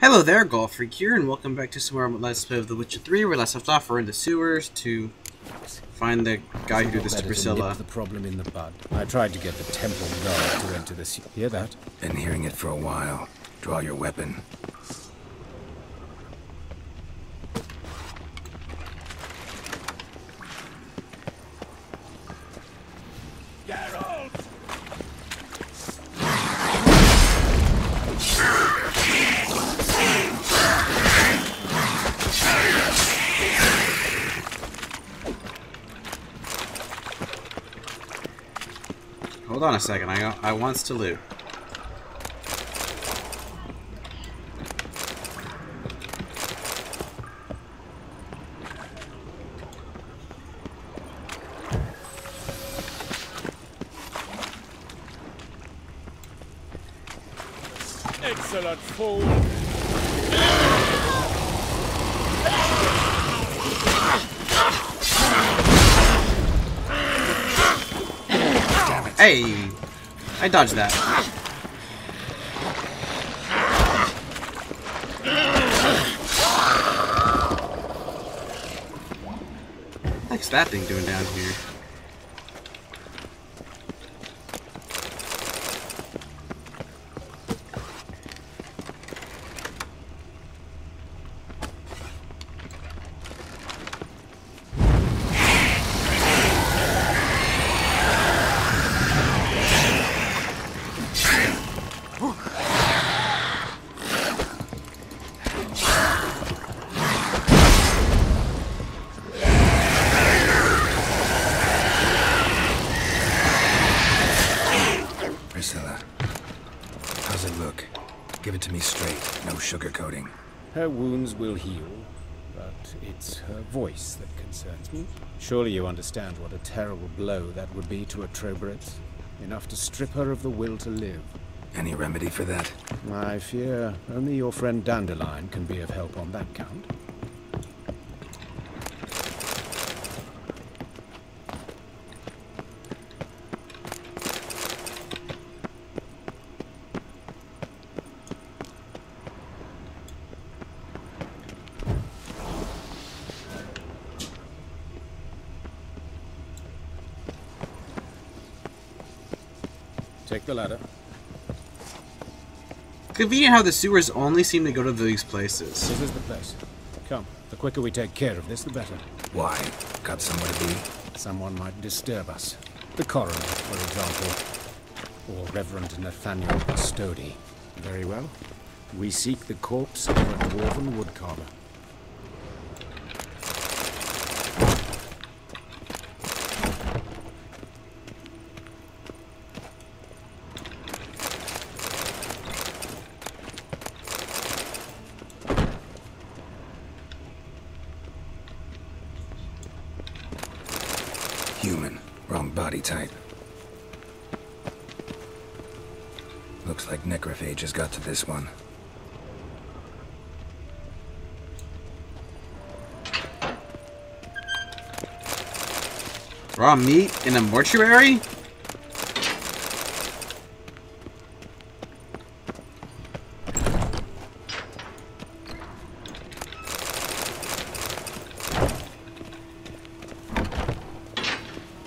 Hello there, Golf Freak here, and welcome back to some more Let's Play of The Witcher 3. Where last left off, we're in the sewers to find the guy who did this to Priscilla. Nip the problem in the bud. I tried to get the temple guard to enter the Hear that? Been hearing it for a while. Draw your weapon. Hold on a second, I wants to loot. Excellent fool! Hey! I dodged that. What's that thing doing down here? Priscilla, how's it look? Give it to me straight, no sugarcoating. Her wounds will heal, but it's her voice that concerns me. Surely you understand what a terrible blow that would be to a Troberet. Enough to strip her of the will to live. Any remedy for that? I fear only your friend Dandelion can be of help on that count. Take the ladder. Convenient how the sewers only seem to go to these places. This is the place. Come, the quicker we take care of this, the better. Why? Got somewhere to be? Someone might disturb us. The coroner, for example. Or Reverend Nathaniel Custody. Very well. We seek the corpse of a dwarven woodcarver. Human. Wrong body type. Looks like necrophage has got to this one. Raw meat in a mortuary?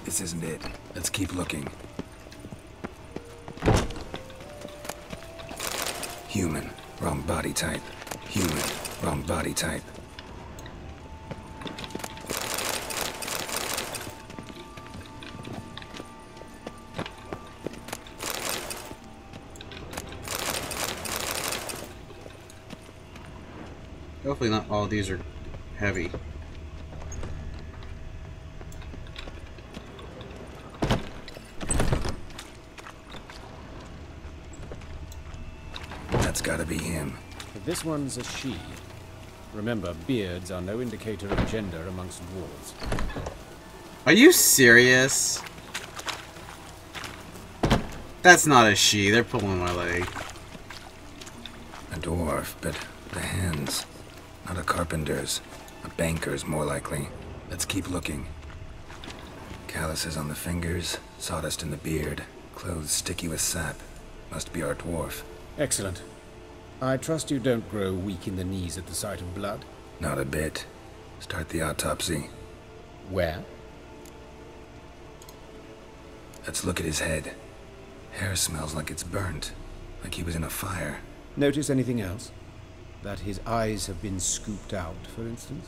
This isn't it. Let's keep looking. Human. Wrong body type. Human. Wrong body type. Hopefully not all of these are heavy. That's gotta be him. But this one's a she. Remember, beards are no indicator of gender amongst dwarves. Are you serious? That's not a she. They're pulling my leg. A dwarf, but the hands. Not a carpenter's. A banker's, more likely. Let's keep looking. Calluses on the fingers, sawdust in the beard, clothes sticky with sap. Must be our dwarf. Excellent. I trust you don't grow weak in the knees at the sight of blood. Not a bit. Start the autopsy. Where? Let's look at his head. Hair smells like it's burnt, like he was in a fire. Notice anything else? That his eyes have been scooped out, for instance?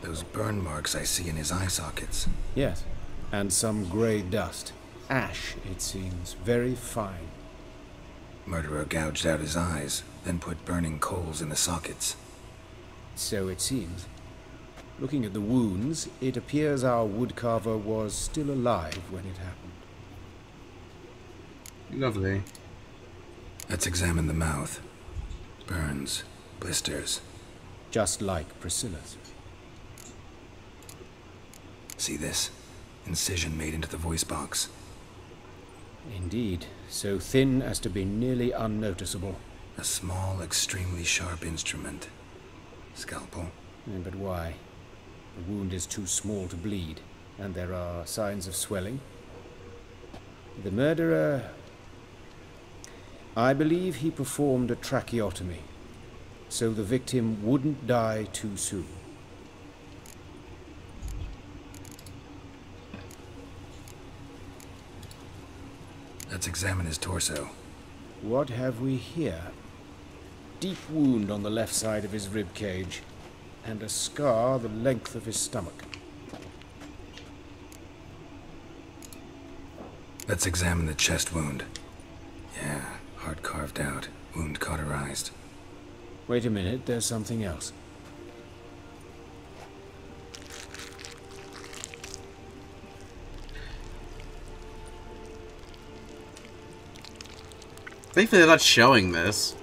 Those burn marks I see in his eye sockets. Yes, and some grey dust. Ash, it seems, very fine. Murderer gouged out his eyes, then put burning coals in the sockets. So it seems. Looking at the wounds, it appears our woodcarver was still alive when it happened. Lovely. Let's examine the mouth. Burns, blisters. Just like Priscilla's. See this? Incision made into the voice box. Indeed, so thin as to be nearly unnoticeable. A small, extremely sharp instrument. Scalpel. But why? The wound is too small to bleed, and there are signs of swelling. The murderer... I believe he performed a tracheotomy, so the victim wouldn't die too soon. Let's examine his torso. What have we here? Deep wound on the left side of his rib cage, and a scar the length of his stomach. Let's examine the chest wound. Yeah, heart carved out, wound cauterized. Wait a minute, there's something else. Thankfully they're not showing this.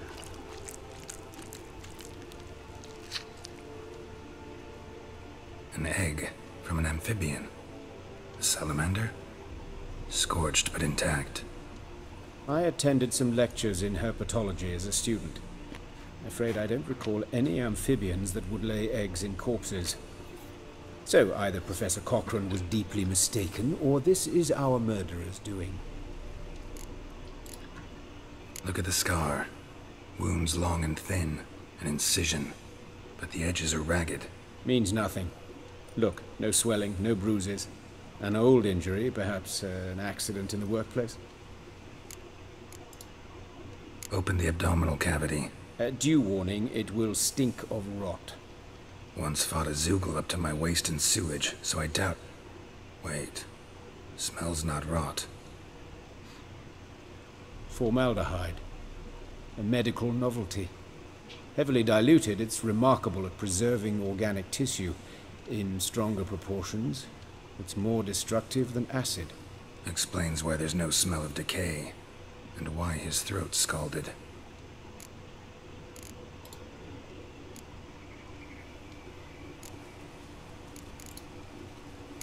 An egg from an amphibian. A salamander? Scorched but intact. I attended some lectures in herpetology as a student. I'm afraid I don't recall any amphibians that would lay eggs in corpses. So either Professor Cochrane was deeply mistaken, or this is our murderer's doing. Look at the scar. Wounds long and thin, an incision, but the edges are ragged. Means nothing. Look, no swelling, no bruises. An old injury, perhaps an accident in the workplace. Open the abdominal cavity. Due warning, it will stink of rot. Once fought a Zoogle up to my waist in sewage, so I doubt... Wait. Smells not rot. Formaldehyde. A medical novelty. Heavily diluted, it's remarkable at preserving organic tissue. In stronger proportions, it's more destructive than acid. Explains why there's no smell of decay, and why his throat's scalded.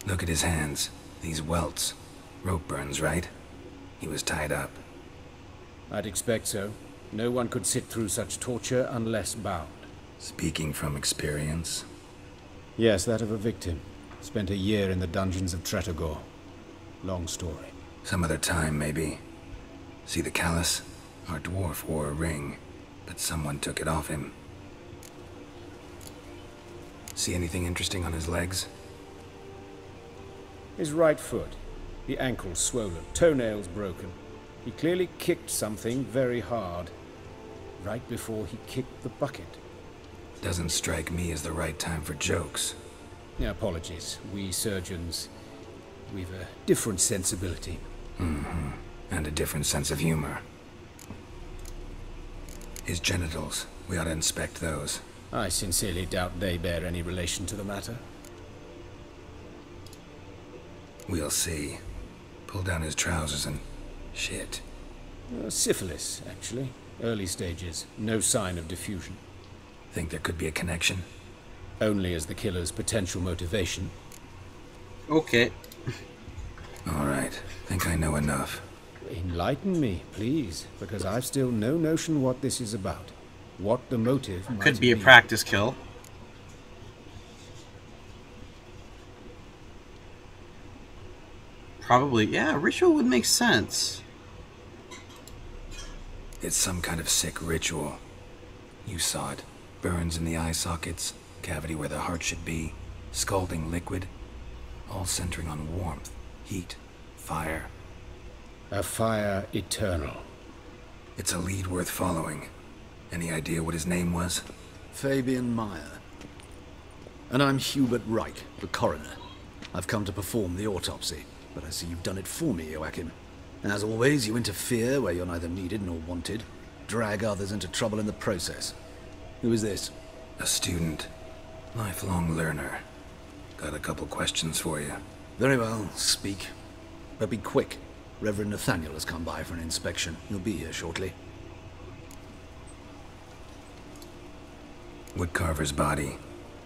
Look at his hands. These welts. Rope burns, right? He was tied up. I'd expect so. No one could sit through such torture unless bound. Speaking from experience. Yes, that of a victim. Spent a year in the dungeons of Tretogor. Long story. Some other time, maybe. See the callus? Our dwarf wore a ring, but someone took it off him. See anything interesting on his legs? His right foot. The ankle swollen, toenails broken. He clearly kicked something very hard. Right before he kicked the bucket. Doesn't strike me as the right time for jokes. Apologies. We surgeons, we've a different sensibility. Mm-hmm. And a different sense of humor. His genitals. We ought to inspect those. I sincerely doubt they bear any relation to the matter. We'll see. Pull down his trousers and... shit. Syphilis, actually. Early stages. No sign of diffusion. Think there could be a connection? Only as the killer's potential motivation. Okay. All right. Think I know enough. Enlighten me, please, because I've still no notion what this is about. What the motive might Could be a practice kill. Probably, yeah, ritual would make sense. It's some kind of sick ritual. You saw it. Burns in the eye sockets, cavity where the heart should be, scalding liquid, all centering on warmth, heat, fire. A fire eternal. It's a lead worth following. Any idea what his name was? Fabian Meyer. And I'm Hubert Reich, the coroner. I've come to perform the autopsy, but I see you've done it for me, Joachim. As always, you interfere where you're neither needed nor wanted, drag others into trouble in the process. Who is this? A student. Lifelong learner. Got a couple questions for you. Very well, speak. But be quick. Reverend Nathaniel has come by for an inspection. He'll be here shortly. Woodcarver's body.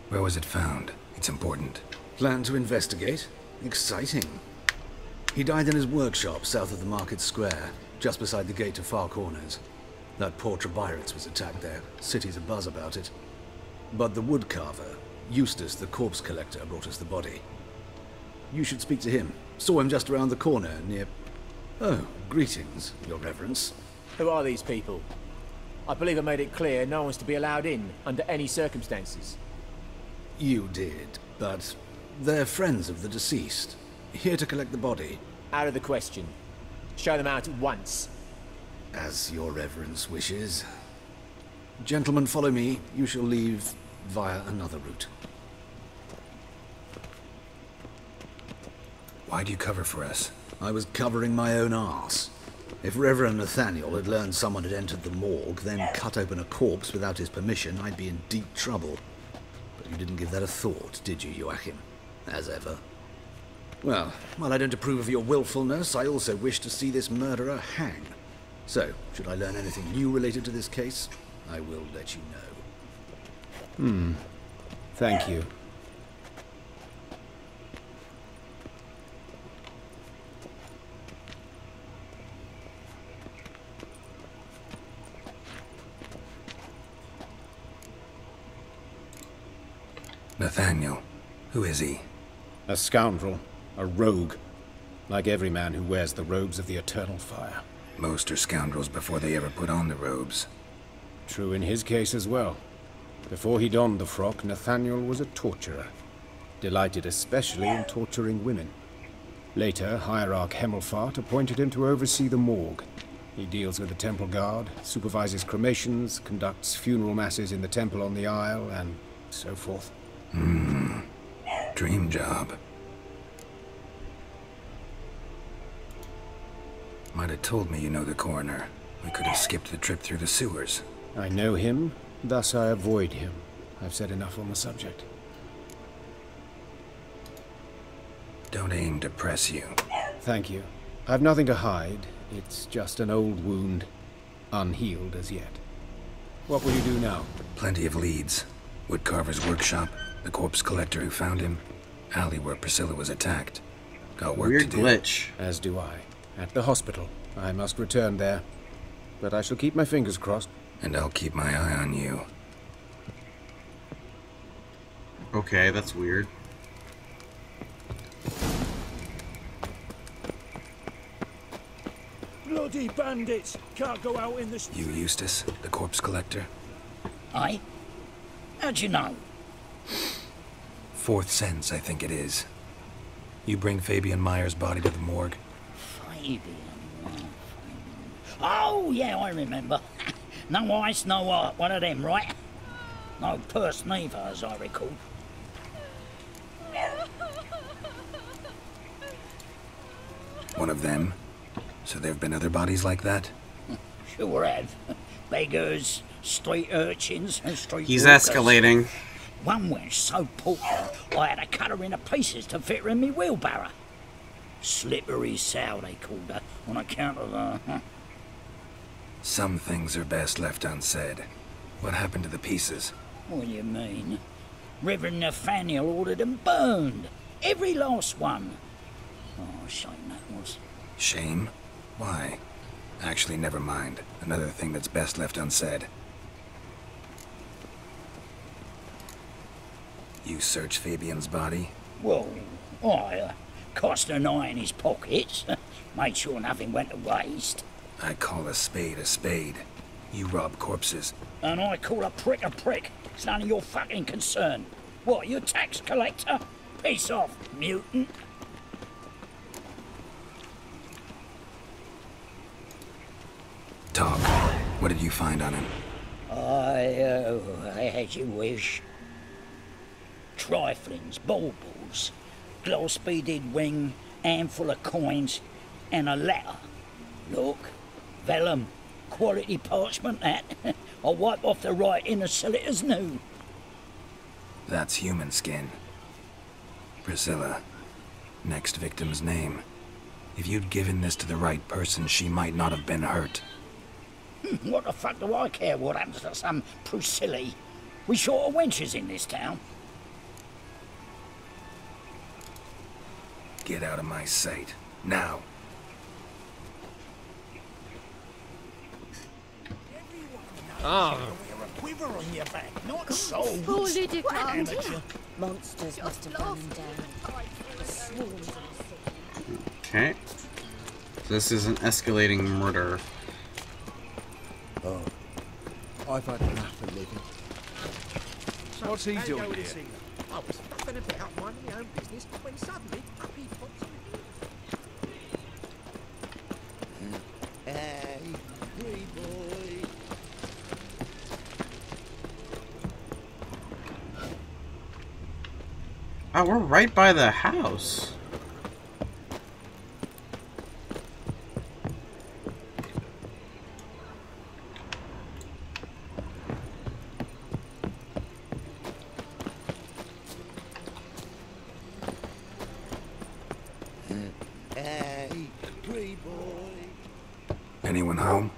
Where was it found? It's important. Plan to investigate? Exciting. He died in his workshop south of the market square, just beside the gate to Far Corners. That poor Trebiritz was attacked there. City's abuzz about it. But the woodcarver, Eustace the corpse collector, brought us the body. You should speak to him. Saw him just around the corner near... Oh, greetings, Your Reverence. Who are these people? I believe I made it clear no one's to be allowed in under any circumstances. You did, but they're friends of the deceased. Here to collect the body. Out of the question. Show them out at once. As Your Reverence wishes. Gentlemen, follow me. You shall leave via another route. Why'd you cover for us? I was covering my own arse. If Reverend Nathaniel had learned someone had entered the morgue, then cut open a corpse without his permission, I'd be in deep trouble. But you didn't give that a thought, did you, Joachim? As ever. Well, while I don't approve of your willfulness, I also wish to see this murderer hang. So, should I learn anything new related to this case, I will let you know. Thank you. Nathaniel. Who is he? A scoundrel. A rogue. Like every man who wears the robes of the eternal fire. Most are scoundrels before they ever put on the robes. True in his case as well. Before he donned the frock, Nathaniel was a torturer. Delighted especially in torturing women. Later, Hierarch Hemmelfart appointed him to oversee the morgue. He deals with the temple guard, supervises cremations, conducts funeral masses in the temple on the Isle, and so forth. Dream job. Might have told me you know the coroner. We could have skipped the trip through the sewers. I know him, thus I avoid him. I've said enough on the subject. Don't aim to press you. Thank you. I've nothing to hide. It's just an old wound, unhealed as yet. What will you do now? Plenty of leads. Woodcarver's workshop, the corpse collector who found him, alley where Priscilla was attacked. Got work Weird to do. glitch. As do I. At the hospital. I must return there. But I shall keep my fingers crossed. And I'll keep my eye on you. Okay, that's weird. Bloody bandits! Can't go out in the... You Eustace, the corpse collector? Aye? How'd you know? Fourth sense, I think it is. You bring Fabian Meyer's body to the morgue. Fabian. Oh, yeah, I remember. No eyes, no heart, one of them, right? No purse neither, as I recall. One of them? So there have been other bodies like that? Sure have. Beggars, street urchins, and street He's walkers. escalating. One wench so poor, I had to cut her into pieces to fit her in me wheelbarrow. Slippery sow, they called her, on account of her. Some things are best left unsaid. What happened to the pieces? What do you mean? Reverend Nathaniel ordered them burned. Every last one. Oh, shame that was. Shame? Why? Actually, never mind. Another thing that's best left unsaid. You search Fabian's body? Well, I cast an eye in his pockets. Made sure nothing went to waste. I call a spade a spade. You rob corpses. And I call a prick a prick. It's none of your fucking concern. What, you a tax collector? Peace off, mutant. Talk. What did you find on him? As you wish. Triflings, baubles, gloss-beaded ring, handful of coins, and a letter. Look, vellum, quality parchment that. I'll wipe off the writing and sell it as new. That's human skin. Priscilla. Next victim's name. If you'd given this to the right person, she might not have been hurt. What the fuck do I care what happens to some Priscilla? We short of wenches in this town. Get out of my sight. Now. Quiver on your back, not so. Poor Ludic monsters must have run him down. Swarms of Okay. This is an escalating murder. I've had enough of living. What's he doing here? I was nothing about minding my own business when suddenly up he pops. Hey, free boy. Oh, we're right by the house. Anyone home?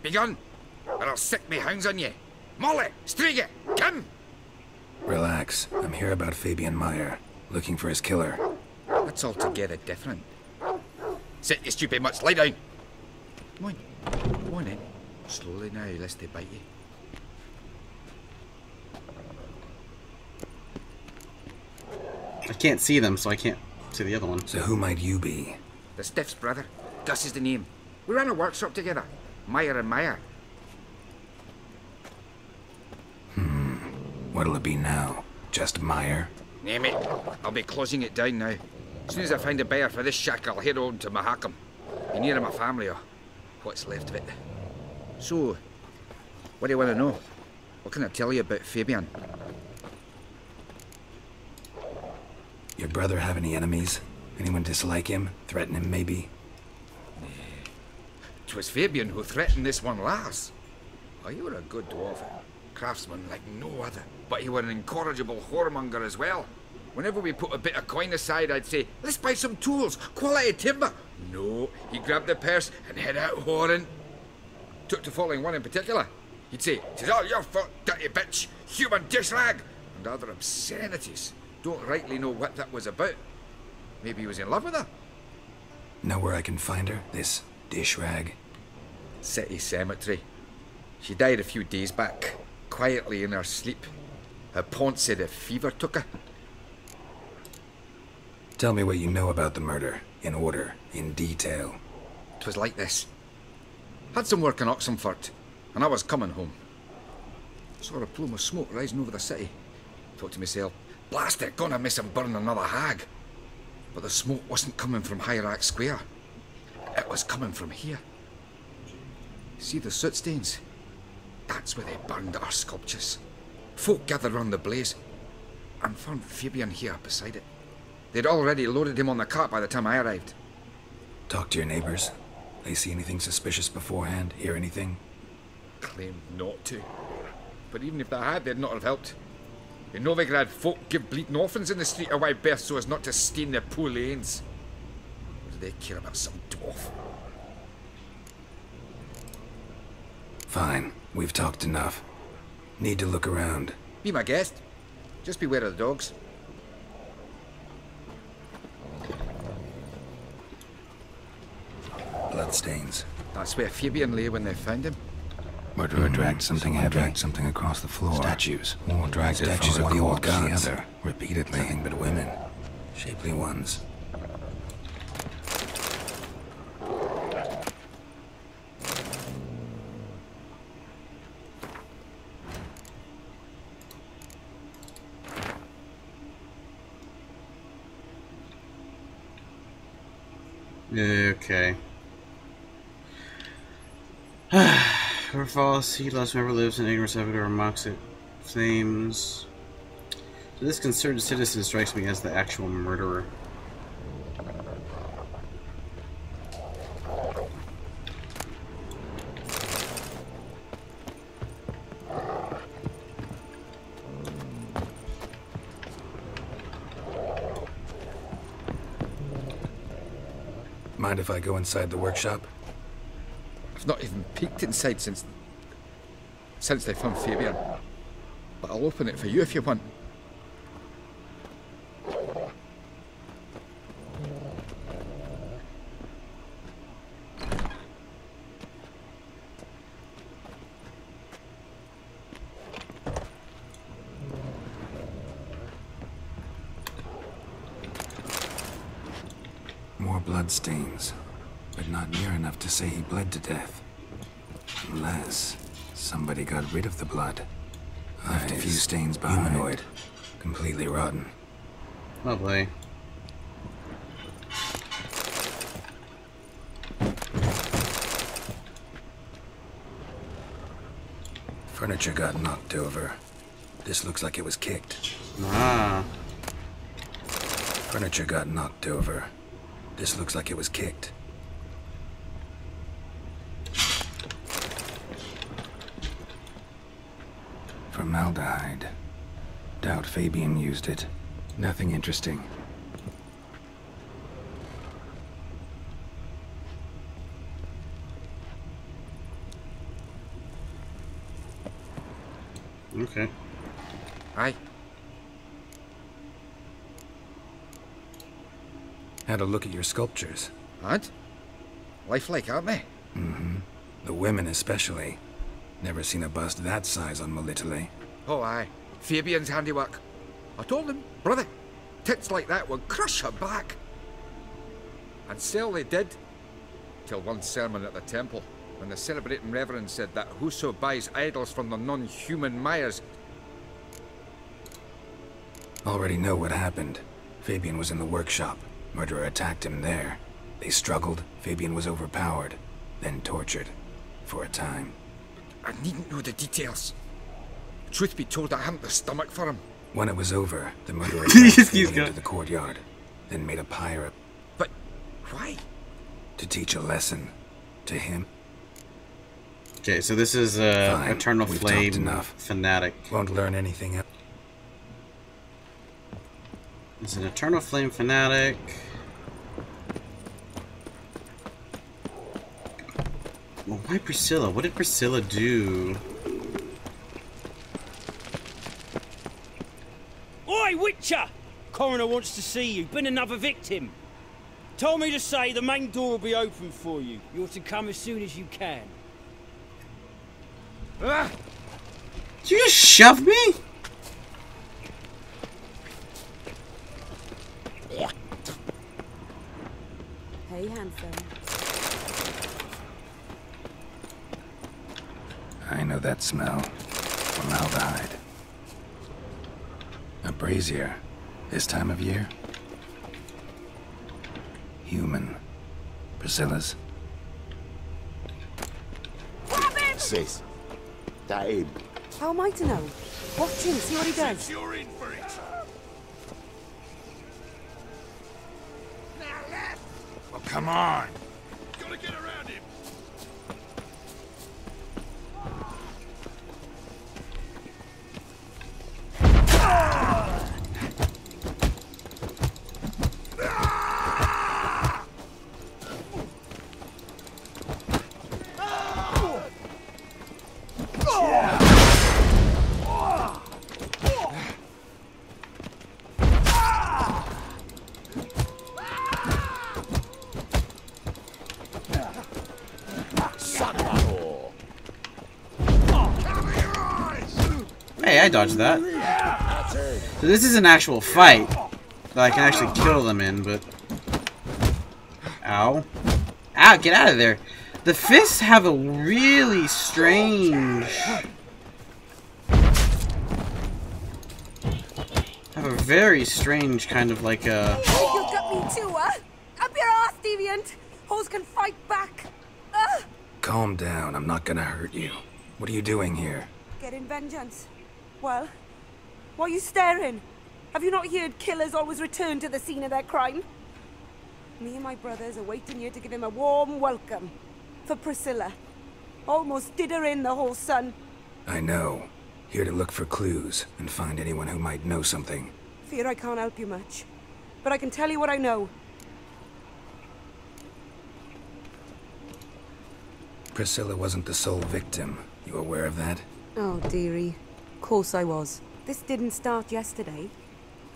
Begone, or I'll sick me hounds on ye. Molly, Striga, come! Relax. I'm here about Fabian Meyer, looking for his killer. That's altogether different. Sit, you stupid mutts, lie down. Come on then. Slowly now, lest they bite you. I can't see them, so I can't see the other one. So who might you be? The Stiff's brother. Gus is the name. We ran a workshop together. Meyer and Meyer. What'll it be now? Just Meyer? Nay, mate. I'll be closing it down now. As soon as I find a buyer for this shack, I'll head on to Mahakam. Be near my family, or what's left of it. So, what do you want to know? What can I tell you about Fabian? Your brother have any enemies? Anyone dislike him? Threaten him, maybe? 'Twas Fabian who threatened this one last. Oh, you were a good dwarf, craftsman like no other. But you were an incorrigible whoremonger as well. Whenever we put a bit of coin aside, I'd say, let's buy some tools, quality timber. No, he grabbed the purse and head out whoring. Took to following one in particular. He'd say, "'Tis all your fault, dirty bitch, human dish rag," and other obscenities. Don't rightly know what that was about. Maybe he was in love with her. Know where I can find her? This dish rag? City cemetery. She died a few days back, quietly in her sleep. Her pont said a fever took her. Tell me what you know about the murder, in order, in detail. 'Twas like this. Had some work in Oxenfurt, and I was coming home. Saw a plume of smoke rising over the city. Thought to myself, blast it, gonna miss him burn another hag. But the smoke wasn't coming from Hierarch Square. It was coming from here. See the soot stains? That's where they burned our sculptures. Folk gathered round the blaze, and found Fabian here beside it. They'd already loaded him on the cart by the time I arrived. Talk to your neighbors. They see anything suspicious beforehand? Hear anything? Claimed not to. But even if they had, they'd not have helped. In Novigrad, folk give bleeding orphans in the street a wide berth so as not to stain their poor lanes. What do they care about some dwarf? Fine. We've talked enough. Need to look around. Be my guest. Just beware of the dogs. Bloodstains. That's where Fabian lay when they found him. Murderer dragged something heavy. Dragged something across the floor. Statues. Or dragged statues from one wall to the other. Repeatedly. Nothing but women. Shapely ones. Okay. Whoever falls, he loves, whoever lives in ignorance of it or mocks it, flames. So this concerned citizen strikes me as the actual murderer. Mind if I go inside the workshop? I've not even peeked inside since they found Fabian. But I'll open it for you if you want. More bloodstains, but not near enough to say he bled to death. Unless somebody got rid of the blood. Left a few stains behind. Humanoid. Completely rotten. Lovely. Furniture got knocked over. This looks like it was kicked. Ah. Furniture got knocked over. This looks like it was kicked. Formaldehyde. Doubt Fabian used it. Nothing interesting. Okay. Aye. Had a look at your sculptures. Had? Lifelike, aren't they? Mm-hmm. The women especially. Never seen a bust that size on Melitele. Oh, aye. Fabian's handiwork. I told him, brother, tits like that would crush her back. And so they did. Till one sermon at the temple, when the celebrating reverend said that whoso buys idols from the non-human Myers... Already know what happened. Fabian was in the workshop. Murderer attacked him there. They struggled. Fabian was overpowered, then tortured. For a time. I needn't know the details. Truth be told, I hadn't the stomach for him. When it was over, the murderer dragged Fabian into the courtyard, then made a pyre. But why? To teach a lesson to him. Okay, so this is Eternal Flame Fanatic. Won't learn anything else. It's an Eternal Flame Fanatic. Well, why Priscilla? What did Priscilla do? Oi, Witcher! Coroner wants to see you. Been another victim. Told me to say the main door will be open for you. You're to come as soon as you can. Did you just shove me? Hey, handsome. I know that smell. Formaldehyde. A brazier. This time of year? Human. Priscilla's. Sis. That him. How am I to know? Watch him, see what he does. You're in for it. Oh, come on. Gotta get around him. Hey, I dodged that. So this is an actual fight that I can actually kill them in, but... Ow. Ow, get out of there. The fists have a really strange... have a very strange kind of like a... You got me too, huh? Up your ass, deviant! Hoes can fight back. Calm down, I'm not gonna hurt you. What are you doing here? Getting vengeance. Well, why are you staring? Have you not heard killers always return to the scene of their crime? Me and my brothers are waiting here to give him a warm welcome. For Priscilla. Almost did her in, the whole son. I know. Here to look for clues and find anyone who might know something. Fear I can't help you much. But I can tell you what I know. Priscilla wasn't the sole victim. You aware of that? Oh, dearie. Of course I was. This didn't start yesterday.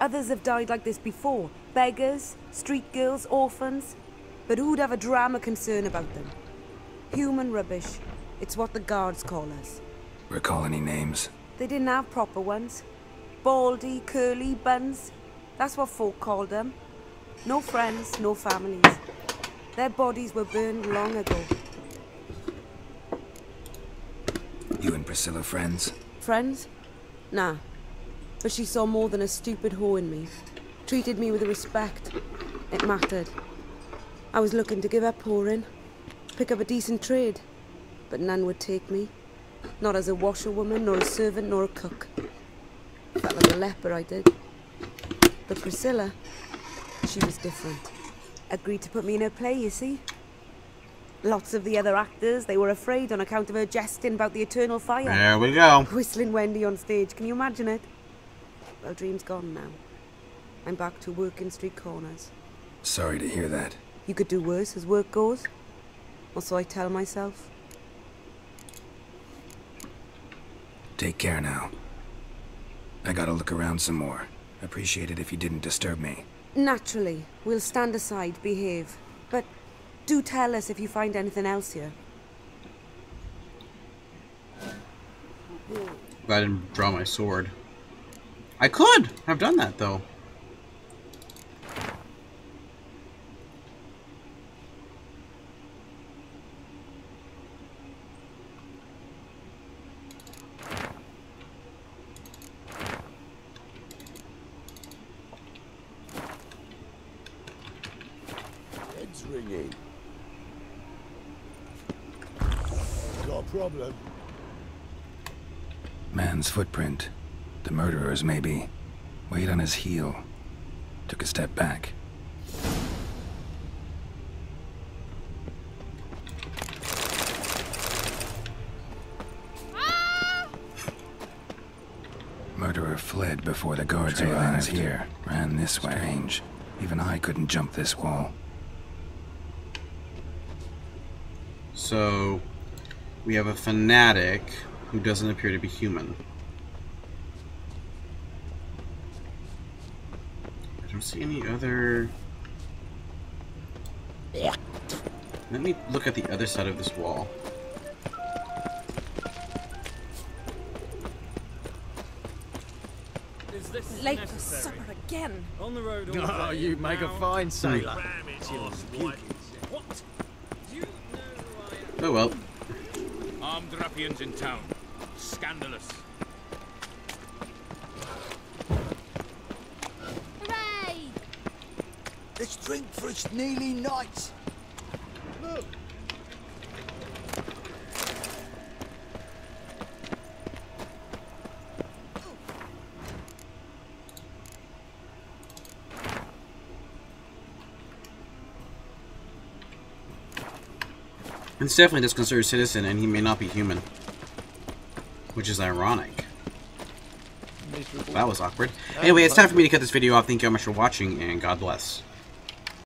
Others have died like this before. Beggars, street girls, orphans. But who'd have a drama concern about them? Human rubbish. It's what the guards call us. Recall any names? They didn't have proper ones. Baldy, curly, buns. That's what folk called them. No friends, no families. Their bodies were burned long ago. You and Priscilla friends? Friends? Nah. But she saw more than a stupid hoe in me. Treated me with respect. It mattered. I was looking to give up whoring. Pick up a decent trade. But none would take me. Not as a washerwoman, nor a servant, nor a cook. Felt like a leper, I did. But Priscilla, she was different. Agreed to put me in her play, you see. Lots of the other actors, they were afraid on account of her jesting about the eternal fire. There we go. Whistling Wendy on stage, can you imagine it? Well, dream's gone now. I'm back to working street corners. Sorry to hear that. You could do worse as work goes. Or so I tell myself. Take care now. I gotta look around some more. Appreciate it if you didn't disturb me. Naturally. We'll stand aside, behave. But do tell us if you find anything else here. I didn't draw my sword. I could have done that, though. Head's ringing. Got a problem? Man's footprint. The murderer's, maybe. Weight on his heel. Took a step back. Murderer fled before the guards arrived here. Ran this way. Strange. Even I couldn't jump this wall. So, we have a fanatic who doesn't appear to be human. I don't see any other... Let me look at the other side of this wall. Is this Late for supper again. On the road. Oh, you make a fine sailor. What? Do you know who I am? Oh well. Armed ruffians in town. Scandalous. Hooray! Let's drink for it's nearly night. Look. It's definitely this considered citizen, and he may not be human. Which is ironic. That was awkward. Anyway, it's time for me to cut this video off. Thank you very much for watching, and God bless.